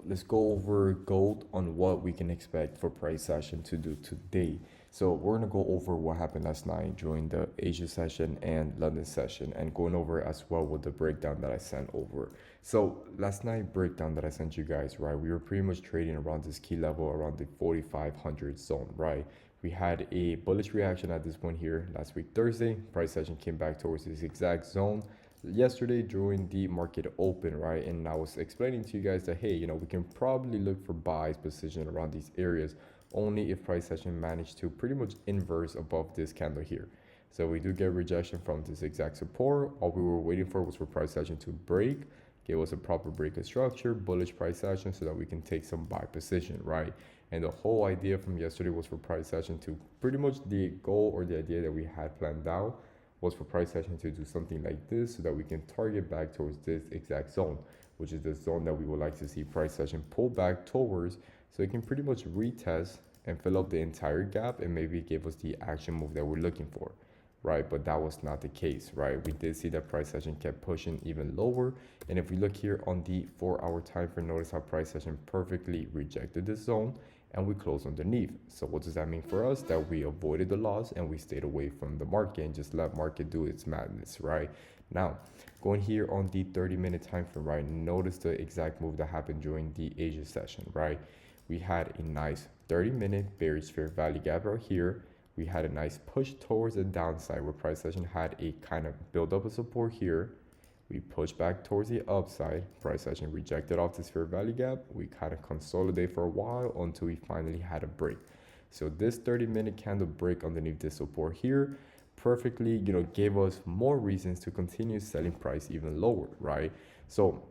Let's go over gold on what we can expect for price action to do today. So we're gonna go over what happened last night during the Asia session and London session, and going over as well with the breakdown that I sent over. So last night breakdown that I sent you guys, right? We were pretty much trading around this key level around the 4,500 zone, right? We had a bullish reaction at this point here last week Thursday. Price action came back towards this exact zone yesterday during the market open, right? And I was explaining to you guys that, hey, we can probably look for buys position around these areas only if price action managed to pretty much inverse above this candle here. So we do get rejection from this exact support. All we were waiting for was for price action to break, give us a proper break of structure, bullish price action, so that we can take some buy position, right? And the whole idea from yesterday was for price action to pretty much the goal or the idea that we had planned out was for price action to do something like this so that we can target back towards this exact zone, which is the zone that we would like to see price action pull back towards, so it can pretty much retest and fill up the entire gap and maybe give us the action move that we're looking for, right? But that was not the case, right? We did see that price action kept pushing even lower. And if we look here on the 4-hour time frame, notice how price action perfectly rejected this zone and we closed underneath. So what does that mean for us? That we avoided the loss and we stayed away from the market and just let market do its madness, right? Now, going here on the 30-minute time frame, right? Notice the exact move that happened during the Asia session, right? We had a nice 30-minute bearish fair value gap right here. We had a nice push towards the downside where price action had a kind of build up of support here. We pushed back towards the upside. Price action rejected off this fair value gap. We kind of consolidate for a while until we finally had a break. So this 30-minute candle break underneath this support here perfectly, gave us more reasons to continue selling price even lower, right? So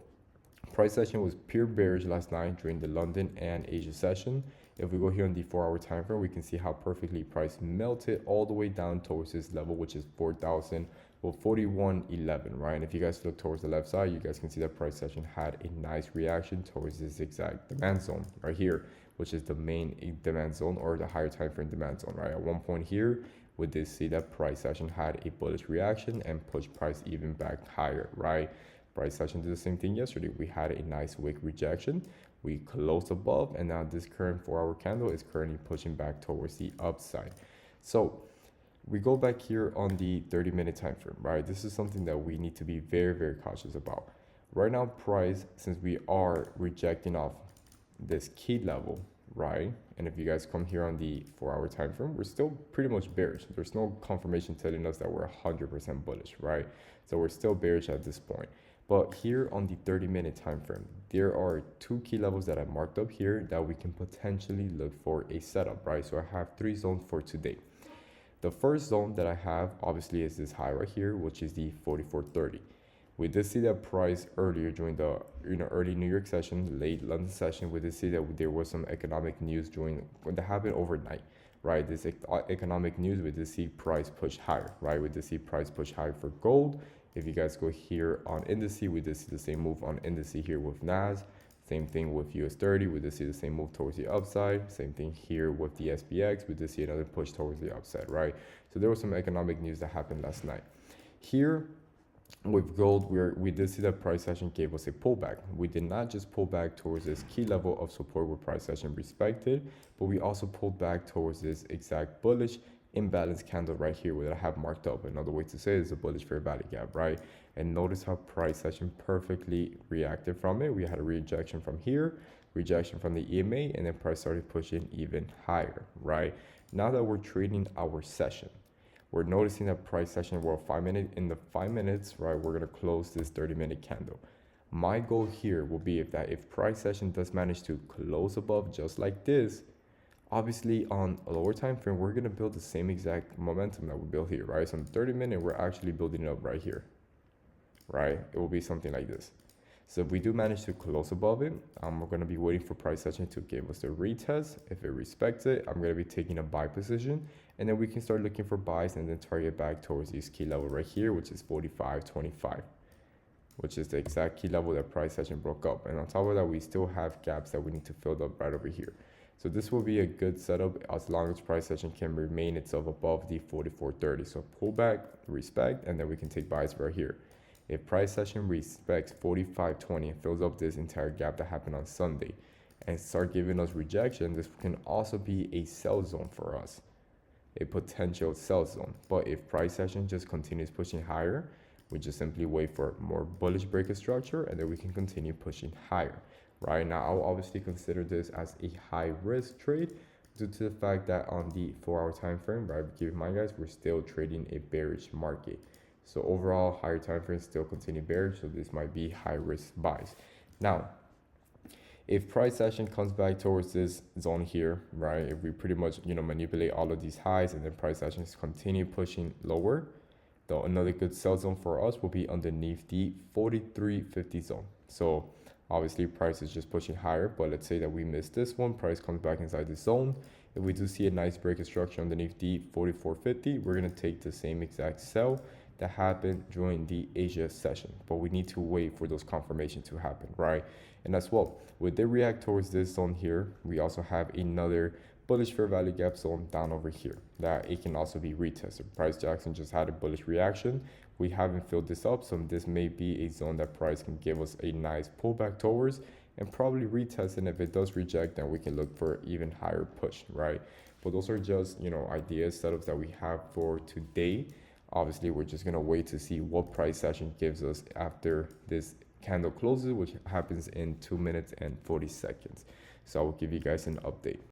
price action was pure bearish last night during the London and Asia session. If we go here on the 4-hour time frame, we can see how perfectly price melted all the way down towards this level, which is 4111, right? And if you guys look towards the left side, you guys can see that price action had a nice reaction towards this exact demand zone right here, which is the main demand zone or the higher time frame demand zone, right? At one point here, we did see that price action had a bullish reaction and pushed price even back higher, right? Price action did the same thing yesterday. We had a nice wick rejection. We closed above, and now this current 4-hour candle is currently pushing back towards the upside. So we go back here on the 30-minute time frame, right? This is something that we need to be very, very cautious about. Right now, price, since we are rejecting off this key level, right? And if you guys come here on the 4-hour time frame, we're still pretty much bearish. There's no confirmation telling us that we're 100% bullish, right? So we're still bearish at this point. But here on the 30-minute time frame, there are two key levels that I marked up here that we can potentially look for a setup, right? So I have 3 zones for today. The first zone that I have obviously is this high right here, which is the 4430. We did see that price earlier during the early New York session, late London session. We did see that there was some economic news when that happened overnight, right? This economic news, we did see price push higher, right? We did see price push higher for gold. If you guys go here on indice, we did see the same move on indice here with NAS. Same thing with US 30. We did see the same move towards the upside. Same thing here with the SPX. We did see another push towards the upside, right? So there was some economic news that happened last night. Here with gold, we did see that price action gave us a pullback. We did not just pull back towards this key level of support where price action respected, but we also pulled back towards this exact bullish imbalance candle right here that I have marked up. Another way to say it is a bullish fair value gap, right? And notice how price action perfectly reacted from it. We had a rejection from here, rejection from the EMA, and then price started pushing even higher, right? Now that we're trading our session, we're noticing that price session, we're in the 5 minutes, right? We're gonna close this 30-minute candle. My goal here will be if price session does manage to close above just like this, obviously on a lower time frame, we're gonna build the same exact momentum that we built here, right? So in 30-minute, we're actually building it up right here, right? It will be something like this. So if we do manage to close above it, we're going to be waiting for price action to give us the retest. If it respects it, I'm going to be taking a buy position, and then we can start looking for buys and then target back towards this key level right here, which is 45.25, which is the exact key level that price action broke up. And on top of that, we still have gaps that we need to fill up right over here. So this will be a good setup as long as price action can remain itself above the 44.30. So pull back, respect, and then we can take buys right here. If price session respects 45.20 and fills up this entire gap that happened on Sunday and start giving us rejection, this can also be a sell zone for us, a potential sell zone. But if price session just continues pushing higher, we just simply wait for more bullish breakout structure and then we can continue pushing higher. Right now, I'll obviously consider this as a high risk trade due to the fact that on the 4-hour time frame, right, keep in mind guys, we're still trading a bearish market. So overall, higher time frames still continue bearish, so this might be high risk buys. Now, if price action comes back towards this zone here, right, if we pretty much, manipulate all of these highs and then price actions continue pushing lower, though another good sell zone for us will be underneath the 43.50 zone. So obviously price is just pushing higher, but let's say that we miss this one, price comes back inside the zone. If we do see a nice break of structure underneath the 44.50, we're going to take the same exact sell that happened during the Asia session, but we need to wait for those confirmations to happen, right? And as well, with the react towards this zone here, we also have another bullish fair value gap zone down over here that it can also be retested. Price action just had a bullish reaction. We haven't filled this up, so this may be a zone that price can give us a nice pullback towards and probably retest. And if it does reject, then we can look for even higher push, right? But those are just, ideas, setups that we have for today. Obviously, we're just going to wait to see what price session gives us after this candle closes, which happens in 2 minutes and 40 seconds. So I will give you guys an update.